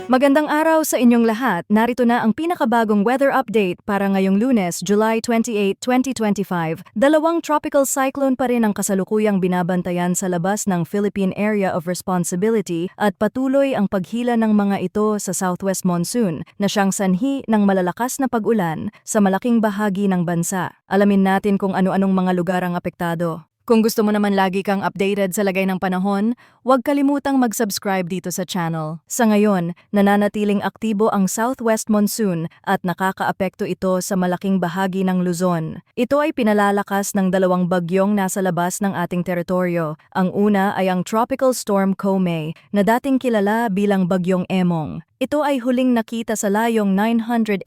Magandang araw sa inyong lahat. Narito na ang pinakabagong weather update para ngayong Lunes, July 28, 2025. Dalawang tropical cyclone pa rin ang kasalukuyang binabantayan sa labas ng Philippine Area of Responsibility at patuloy ang paghila ng mga ito sa southwest monsoon na siyang sanhi ng malalakas na pag-ulan sa malaking bahagi ng bansa. Alamin natin kung ano-anong mga lugar ang apektado. Kung gusto mo naman lagi kang updated sa lagay ng panahon, huwag kalimutang mag-subscribe dito sa channel. Sa ngayon, nananatiling aktibo ang southwest monsoon at nakakaapekto ito sa malaking bahagi ng Luzon. Ito ay pinalalakas ng dalawang bagyong nasa labas ng ating teritoryo. Ang una ay ang Tropical Storm Komay na dating kilala bilang Bagyong Emong. Ito ay huling nakita sa layong 985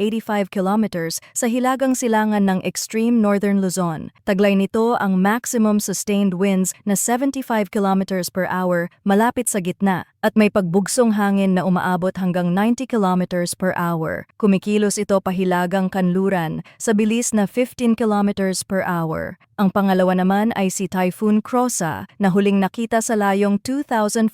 kilometers sa hilagang silangan ng extreme northern Luzon. Taglay nito ang maximum sustained winds na 75 kilometers per hour malapit sa gitna at may pagbugsong hangin na umaabot hanggang 90 kilometers per hour. Kumikilos ito pahilagang kanluran sa bilis na 15 kilometers per hour. Ang pangalawa naman ay si Typhoon Krosa na huling nakita sa layong 2,455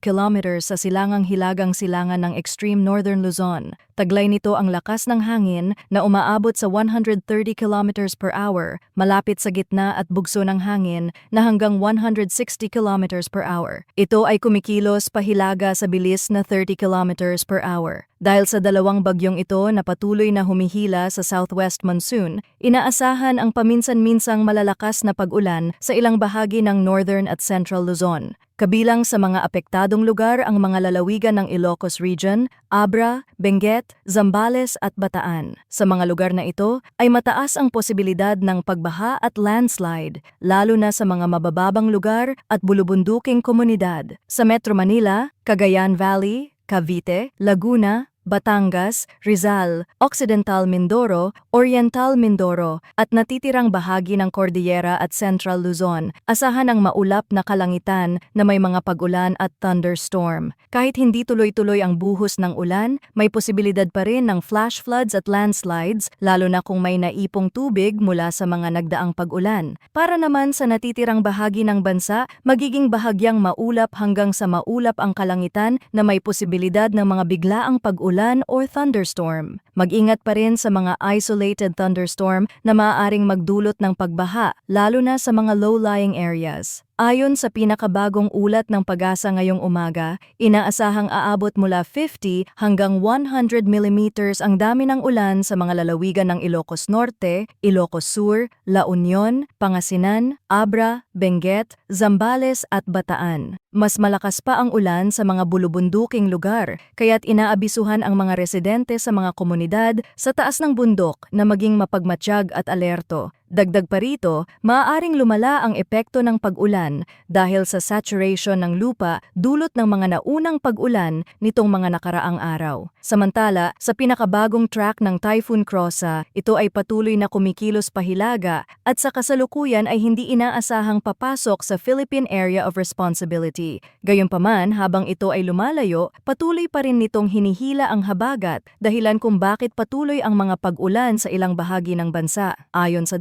kilometers sa silangang hilagang silangan ng extreme northern Luzon. Taglay nito ang lakas ng hangin na umaabot sa 130 kilometers per hour malapit sa gitna at bugso ng hangin na hanggang 160 kilometers per hour. Ito ay kumikilos pahilaga sa bilis na 30 kilometers per hour. Dahil sa dalawang bagyong ito na patuloy na humihila sa southwest monsoon, inaasahan ang paminsan-minsang malalakas na pag-ulan sa ilang bahagi ng northern at central Luzon. Kabilang sa mga apektadong lugar ang mga lalawigan ng Ilocos Region, Abra, Benguet, Zambales at Bataan. Sa mga lugar na ito ay mataas ang posibilidad ng pagbaha at landslide, lalo na sa mga mabababang lugar at bulubunduking komunidad. Sa Metro Manila, Cagayan Valley, Cavite, Laguna, Batangas, Rizal, Occidental Mindoro, Oriental Mindoro at natitirang bahagi ng Cordillera at Central Luzon, asahan ang maulap na kalangitan na may mga pag-ulan at thunderstorm. Kahit hindi tuloy-tuloy ang buhos ng ulan, may posibilidad pa rin ng flash floods at landslides, lalo na kung may naipong tubig mula sa mga nagdaang pag-ulan. Para naman sa natitirang bahagi ng bansa, magiging bahagyang maulap hanggang sa maulap ang kalangitan na may posibilidad ng mga biglaang pag-ulan or thunderstorm. Mag-ingat pa rin sa mga isolated thunderstorm na maaaring magdulot ng pagbaha, lalo na sa mga low-lying areas. Ayon sa pinakabagong ulat ng Pag-asa ngayong umaga, inaasahang aabot mula 50 hanggang 100 millimeters ang dami ng ulan sa mga lalawigan ng Ilocos Norte, Ilocos Sur, La Union, Pangasinan, Abra, Benguet, Zambales at Bataan. Mas malakas pa ang ulan sa mga bulubunduking lugar, kaya't inaabisuhan ang mga residente sa mga komunidad sa taas ng bundok na maging mapagmatsyag at alerto. Dagdag pa rito, maaaring lumala ang epekto ng pag-ulan dahil sa saturation ng lupa dulot ng mga naunang pag-ulan nitong mga nakaraang araw. Samantala, sa pinakabagong track ng Typhoon Krosa, ito ay patuloy na kumikilos pahilaga at sa kasalukuyan ay hindi inaasahang papasok sa Philippine Area of Responsibility. Gayunpaman, habang ito ay lumalayo, patuloy pa rin nitong hinihila ang habagat, dahilan kung bakit patuloy ang mga pag-ulan sa ilang bahagi ng bansa. Ayon sa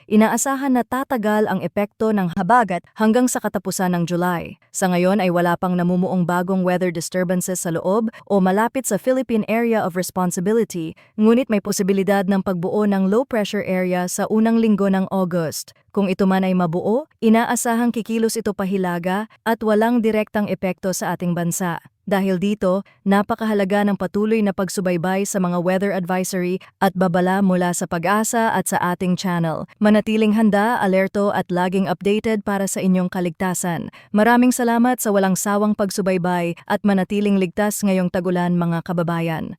inaasahan na tatagal ang epekto ng habagat hanggang sa katapusan ng July. Sa ngayon ay wala pang namumuong bagong weather disturbances sa loob o malapit sa Philippine Area of Responsibility, ngunit may posibilidad ng pagbuo ng low pressure area sa unang linggo ng August. Kung ito man ay mabuo, inaasahang kikilos ito pahilaga at walang direktang epekto sa ating bansa. Dahil dito, napakahalaga ng patuloy na pagsubaybay sa mga weather advisory at babala mula sa Pag-asa at sa ating channel. Manatiling handa, alerto at laging updated para sa inyong kaligtasan. Maraming salamat sa walang sawang pagsubaybay at manatiling ligtas ngayong tag-ulan mga kababayan.